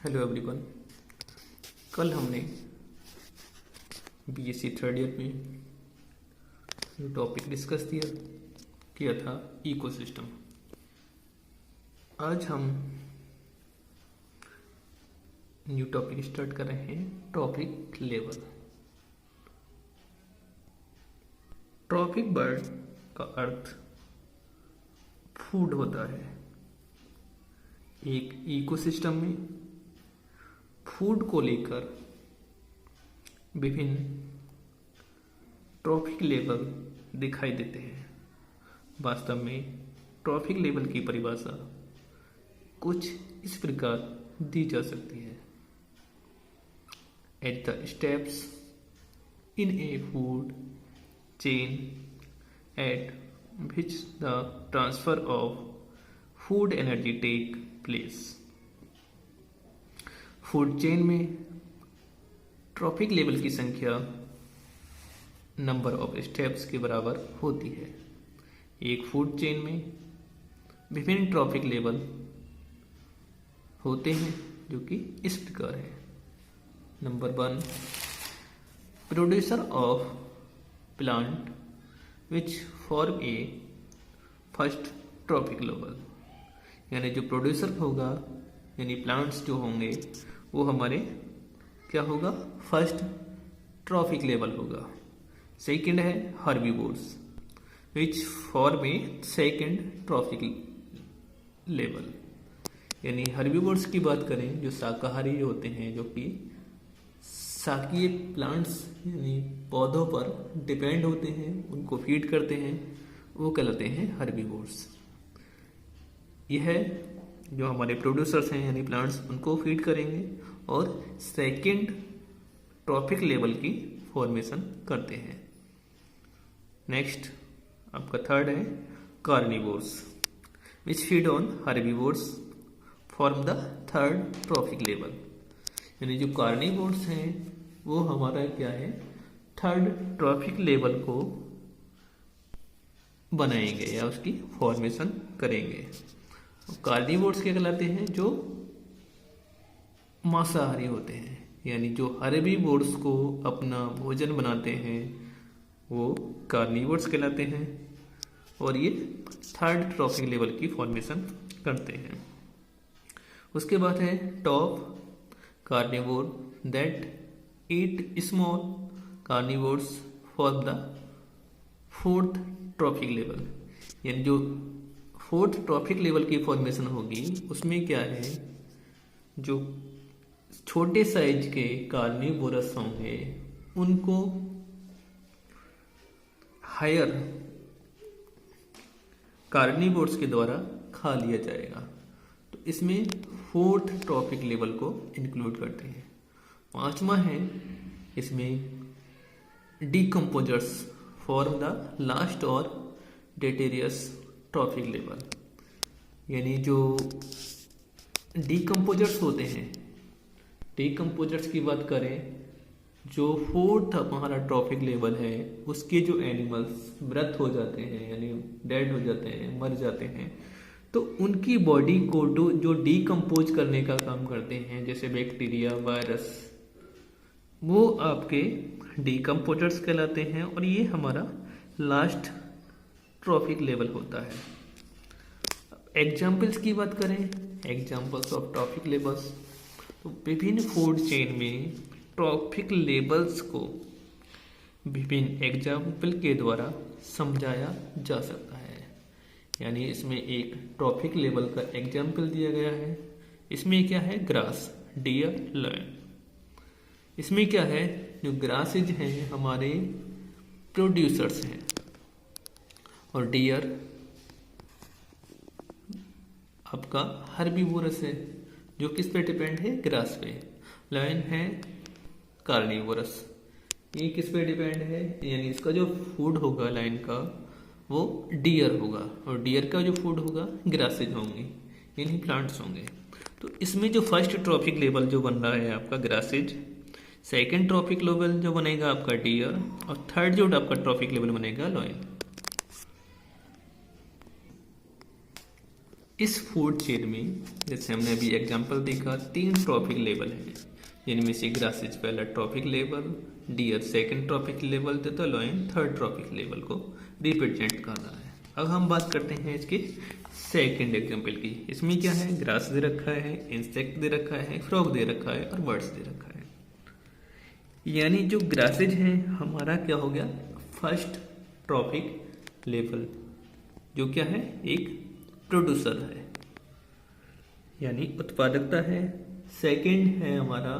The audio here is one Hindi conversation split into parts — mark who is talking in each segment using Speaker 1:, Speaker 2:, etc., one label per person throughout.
Speaker 1: Hello everyone. कल हमने बीएससी थर्ड ईयर में जो टॉपिक डिस्कस किया था इकोसिस्टम। आज हम न्यू टॉपिक स्टार्ट कर रहे हैं, ट्रॉपिक लेवल। ट्रॉपिक बर्ड का अर्थ फूड होता है। एक इकोसिस्टम में फूड को लेकर विभिन्न ट्रॉपिक लेवल दिखाई देते हैं। वास्तव में ट्रॉपिक लेवल की परिभाषा कुछ इस प्रकार दी जा सकती है। At the steps in a food chain at which the transfer of food energy take place। Food chain में ट्रॉपिक लेवल की संख्या नंबर ऑफ स्टेप्स के बराबर होती है। एक फूड चेन में विभिन्न ट्रॉपिक लेवल होते हैं जो कि इस प्रकार है। Number 1, producer of plant which form A first trophic level. यानी जो प्रोड्यूसर होगा, यानी प्लांट्स जो होंगे वो हमारे क्या होगा, फर्स्ट ट्रॉपिक लेवल होगा। सेकंड है herbivores which form A second trophic level. यानी हर्बीवोर्स की बात करें, जो शाकाहारी होते हैं, जो कि शाकीय प्लांट्स यानी पौधों पर डिपेंड होते हैं, उनको फीड करते हैं, वो कहलाते हैं हर्बीवोर्स। यह जो हमारे प्रोड्यूसर्स हैं यानी प्लांट्स, उनको फीड करेंगे और सेकंड ट्रॉपिक लेवल की फॉर्मेशन करते हैं। नेक्स्ट आपका थर्ड है carnivores which feed on herbivores form the third trophic level. यानी जो कार्निवोर्स हैं वो हमारा क्या है, थर्ड ट्रॉपिक लेवल को बनाएंगे या उसकी फॉर्मेशन करेंगे। कार्निवोर्स क्या कहलाते हैं, जो मांसाहारी होते हैं, यानी जो हर्बीवोर्स को अपना भोजन बनाते हैं वो कार्निवोर्स कहलाते हैं और ये थर्ड ट्रॉपिक लेवल की फॉर्मेशन करते हैं। उसके बाद है top carnivore that eat small carnivores for the fourth trophic level. यानी जो फोर्थ ट्रॉपिक लेवल की फॉर्मेशन होगी उसमें क्या है, जो छोटे साइज के कार्निवोरस होंगे उनको हायर कार्निवोर्स के द्वारा खा लिया जाएगा। तो इसमें फोर्थ ट्रॉपिक लेवल को इंक्लूड करते हैं। पांचवा है इसमें डीकम्पोजर्स फॉर्म द लास्ट और डेटेरियस ट्रॉपिक लेवल। यानी जो डीकम्पोजर्स होते हैं, डीकम्पोजर्स की बात करें, जो फोर्थ हमारा ट्रॉपिक लेवल है उसके जो एनिमल्स मृत हो जाते हैं यानी डेड हो जाते हैं, मर जाते हैं, तो उनकी बॉडी को जो डीकम्पोज करने का काम करते हैं, जैसे बैक्टीरिया, वायरस, वो आपके डीकम्पोजर्स कहलाते हैं और ये हमारा लास्ट ट्रॉपिक लेवल होता है। एग्जाम्पल्स की बात करें, एग्जाम्पल्स ऑफ ट्रॉपिक लेवल्स, तो विभिन्न फूड चेन में ट्रॉपिक लेवल्स को विभिन्न एग्जाम्पल के द्वारा समझाया जा सकता है। यानी इसमें एक ट्रॉपिक लेवल का एग्जाम्पल दिया गया है। इसमें क्या है, ग्रास, डियर, लायन। इसमें क्या है, जो ग्रासेज हैं हमारे प्रोड्यूसर्स हैं और डियर आपका हर्बीवोरस है जो किस पे डिपेंड है, ग्रास पे। लायन है कार्निवोरस, ये किस पे डिपेंड है, यानी इसका जो फूड होगा लायन का वो डियर होगा और डियर का जो फूड होगा ग्रासेज होंगे यानी प्लांट्स होंगे। तो इसमें जो फर्स्ट ट्रॉपिक लेवल जो बन रहा है आपका ग्रासेज, सेकंड ट्रॉपिक लेवल जो बनेगा आपका डियर और थर्ड जो आपका ट्रॉपिक लेवल बनेगा लायन। इस फूड चेन में जैसे हमने अभी एग्जांपल देखा 3 ट्रॉफिक लेवल हैं, जिनमें से ग्रासेज पहला trophic level, deer second trophic level तथा लॉयन थर्ड ट्रॉफिक लेवल को रिप्रेजेंट कर रहा है। अब हम बात करते हैं इसके सेकंड एग्जांपल की। इसमें क्या है, ग्रास दे रखा है, इंसेक्ट दे रखा है, फ्रॉग दे रखा है और बर्ड्स दे रखा है। यानी जो ग्रासेज हैं हमारा क्या हो गया, फर्स्ट ट्रॉफिक लेवल, जो क्या है, एक प्रोड्यूसर है यानी उत्पादकता है। सेकंड है हमारा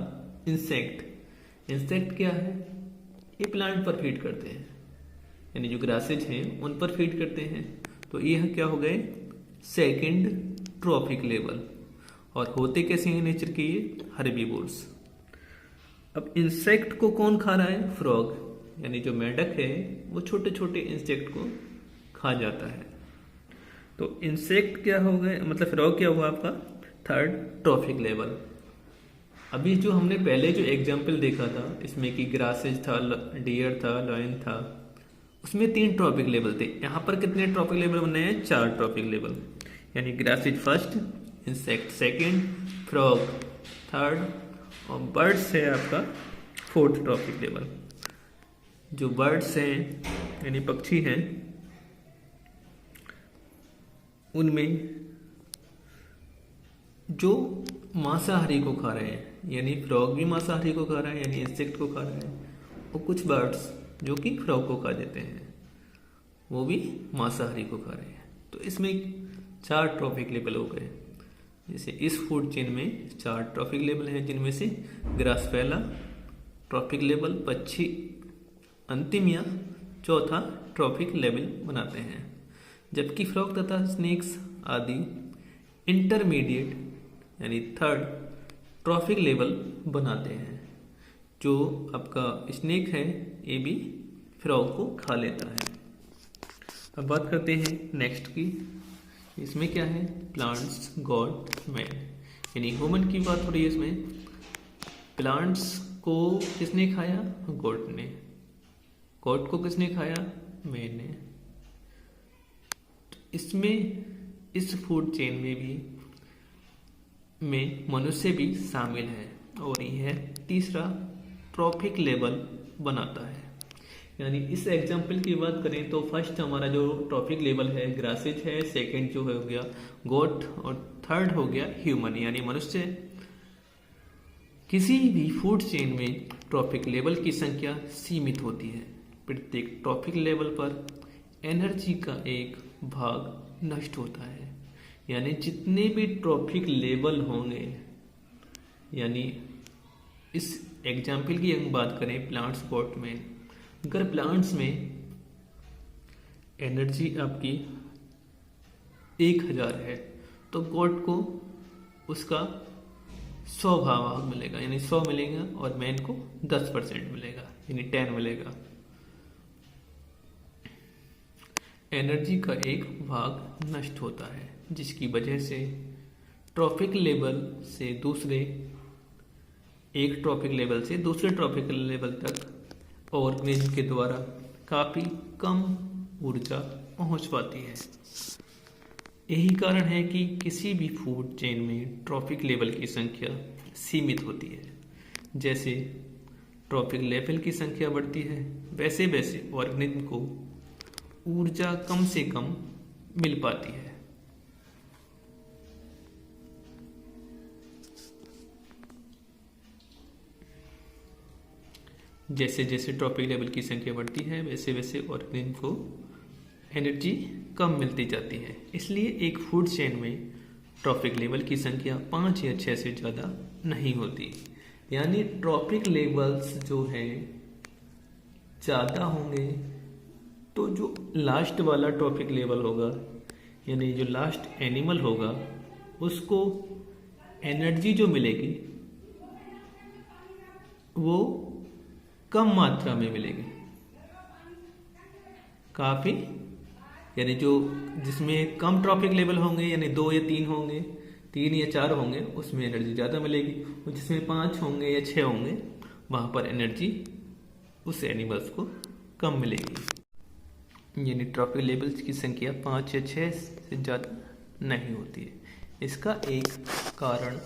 Speaker 1: इंसेक्ट। इंसेक्ट क्या है, ये प्लांट पर फीड करते हैं, यानी जो ग्रासेज हैं उन पर फीड करते हैं। तो यह क्या हो गए, सेकंड ट्रॉफिक लेवल। और होते कैसे हैं नेचर के, ये हर्बीवोर्स। अब इंसेक्ट को कौन खा रहा है, फ्रॉग, यानी जो मेंढक है वो छोटे छोटे इंसेक्ट को खा जाता है। तो इंसेक्ट क्या हो गए, मतलब फ्रॉग क्या हुआ आपका थर्ड ट्रॉफिक लेवल। अभी जो हमने पहले जो एग्जाम्पल देखा था इसमें कि ग्रासेज था, डियर था, लॉयन था, उसमें 3 ट्रॉफिक लेवल थे। यहाँ पर कितने ट्रॉफिक लेवल बने हैं, 4 ट्रॉफिक लेवल, यानी grasses first, insect second, frog third और बर्ड्स है आपका 4th ट्रॉफिक लेवल। जो बर्ड्स हैं यानी पक्षी हैं, उनमें जो मांसाहारी को खा रहे हैं, यानी फ्रॉग भी मांसाहारी को खा रहा है, यानी इंसेक्ट को खा रहा है, और कुछ बर्ड्स जो कि फ्रॉग को खा देते हैं वो भी मांसाहारी को खा रहे हैं। तो इसमें 4 ट्रॉफिक लेवल हो गए। जैसे इस फूड चेन में 4 ट्रॉफिक लेवल हैं, जिनमें से ग्रास पहला ट्रॉफिक लेवल, पक्षी अंतिम या चौथा ट्रॉफिक लेवल बनाते हैं, जबकि फ्रॉग तथा स्नेक्स आदि इंटरमीडिएट यानी थर्ड ट्रॉफिक लेवल बनाते हैं। जो आपका स्नेक है ये भी फ्रॉग को खा लेता है। अब बात करते हैं नेक्स्ट की। इसमें क्या है, प्लांट्स, गॉड, मैन, यानी ह्यूमन की बात हो रही है। इसमें प्लांट्स को किसने खाया, गॉड ने। गॉड को किसने खाया, मैन ने। इसमें इस फूड चेन में भी मनुष्य भी शामिल है और यह तीसरा ट्रॉफिक लेवल बनाता है। यानी इस एग्जाम्पल की बात करें तो फर्स्ट हमारा जो ट्रॉफिक लेवल है ग्रासेज है, सेकंड जो हो गया गोट और थर्ड हो गया ह्यूमन यानी मनुष्य। किसी भी फूड चेन में ट्रॉफिक लेवल की संख्या सीमित होती है। प्रत्येक ट्रॉफिक लेवल पर एनर्जी का एक भाग नष्ट होता है। यानी जितने भी ट्रॉफिक लेवल होंगे, यानी इस एग्जाम्पल की हम बात करें प्लांट्स पॉट में, अगर प्लांट्स में एनर्जी आपकी 1000 है तो गॉड को उसका 100 भाग मिलेगा, यानी 100 मिलेगा, और मैन को 10% मिलेगा, यानी 10 मिलेगा। एनर्जी का एक भाग नष्ट होता है, जिसकी वजह से ट्रॉफिक लेवल से एक ट्रॉफिक लेवल से दूसरे ट्रॉफिक लेवल तक ऑर्गेनिज्म के द्वारा काफ़ी कम ऊर्जा पहुंच पाती है। यही कारण है कि किसी भी फूड चेन में ट्रॉफिक लेवल की संख्या सीमित होती है। जैसे ट्रॉफिक लेवल की संख्या बढ़ती है वैसे वैसे ऑर्गेनिज्म को ऊर्जा कम से कम मिल पाती है। जैसे जैसे ट्रॉफिक लेवल की संख्या बढ़ती है वैसे वैसे ऑर्गेनिज्म को एनर्जी कम मिलती जाती है। इसलिए एक फूड चेन में ट्रॉफिक लेवल की संख्या 5 या 6 से ज़्यादा नहीं होती। यानी ट्रॉफिक लेवल्स जो है ज़्यादा होंगे तो जो लास्ट वाला ट्रॉफिक लेवल होगा, यानी जो लास्ट एनिमल होगा, उसको एनर्जी जो मिलेगी वो कम मात्रा में मिलेगी, काफ़ी, यानी जो जिसमें कम ट्रॉफिक लेवल होंगे, यानी 2 या 3 होंगे, 3 या 4 होंगे, उसमें एनर्जी ज़्यादा मिलेगी, और जिसमें 5 होंगे या 6 होंगे वहाँ पर एनर्जी उस एनिमल्स को कम मिलेगी। यानी ट्रॉफिक लेवल्स की संख्या 5 या 6 से ज़्यादा नहीं होती है। इसका एक कारण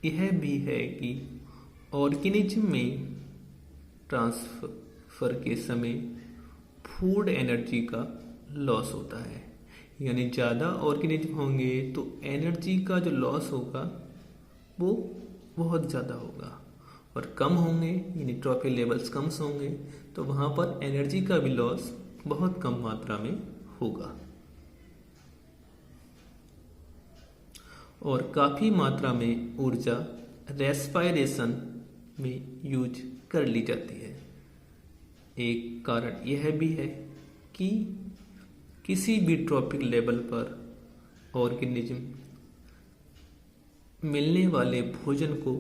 Speaker 1: यह भी है कि ऑर्गेनिज्म में ट्रांसफर के समय फूड एनर्जी का लॉस होता है। यानी ज़्यादा ऑर्गेनिज्म होंगे तो एनर्जी का जो लॉस होगा वो बहुत ज़्यादा होगा, और कम होंगे यानी ट्रॉफिक लेवल्स कम होंगे तो वहाँ पर एनर्जी का भी लॉस बहुत कम मात्रा में होगा, और काफ़ी मात्रा में ऊर्जा रेस्पायरेशन में यूज कर ली जाती है। एक कारण यह भी है कि किसी भी ट्रॉपिक लेवल पर ऑर्गेनिज्म मिलने वाले भोजन को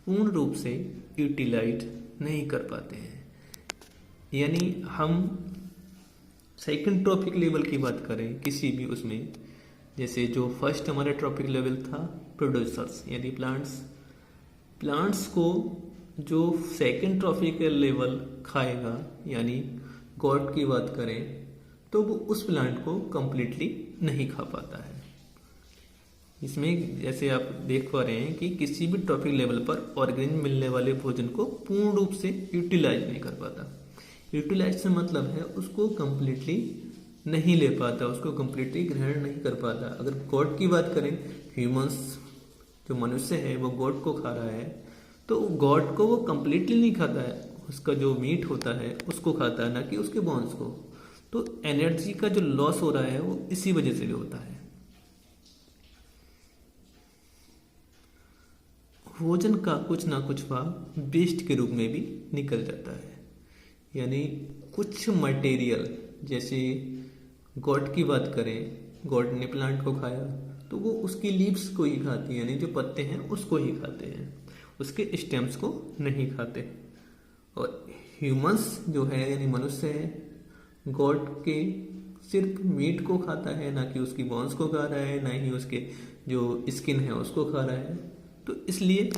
Speaker 1: पूर्ण रूप से यूटिलाइज नहीं कर पाते हैं। यानी हम सेकंड ट्रॉपिक लेवल की बात करें किसी भी उसमें, जैसे जो फर्स्ट हमारा ट्रॉपिक लेवल था प्रोड्यूसर्स यानी प्लांट्स को जो सेकंड ट्रॉपिकल लेवल खाएगा, यानी गॉड की बात करें तो वो उस प्लांट को कंप्लीटली नहीं खा पाता है। इसमें जैसे आप देख पा रहे हैं कि किसी भी ट्रॉपिक लेवल पर ऑर्गेनिज्म मिलने वाले भोजन को पूर्ण रूप से यूटिलाइज नहीं कर पाता। यूटिलाइज से मतलब है उसको कंप्लीटली नहीं ले पाता, उसको कंप्लीटली ग्रहण नहीं कर पाता। अगर गॉड की बात करें, ह्यूमंस जो मनुष्य है वो गॉड को खा रहा है तो गॉड को वो कंप्लीटली नहीं खाता है, उसका जो मीट होता है उसको खाता है, ना कि उसके बोन्स को। तो एनर्जी का जो लॉस हो रहा है वो इसी वजह से होता है। भोजन का कुछ ना कुछ भाग वेस्ट के रूप में भी निकल जाता है। यानी कुछ मटेरियल, जैसे गॉड की बात करें, गॉड ने प्लांट को खाया तो वो उसकी लीव्स को ही खाती है, यानी जो पत्ते हैं उसको ही खाते हैं, उसके स्टेम्स को नहीं खाते। और ह्यूमंस जो है यानी मनुष्य है, गॉड के सिर्फ मीट को खाता है, ना कि उसकी बोन्स को खा रहा है, ना ही उसके जो स्किन है उसको खा रहा है। तो इसलिए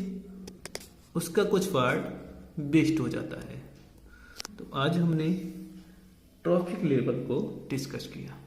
Speaker 1: उसका कुछ पार्ट वेस्ट हो जाता है। तो आज हमने ट्रॉफिक लेवल को डिस्कस किया।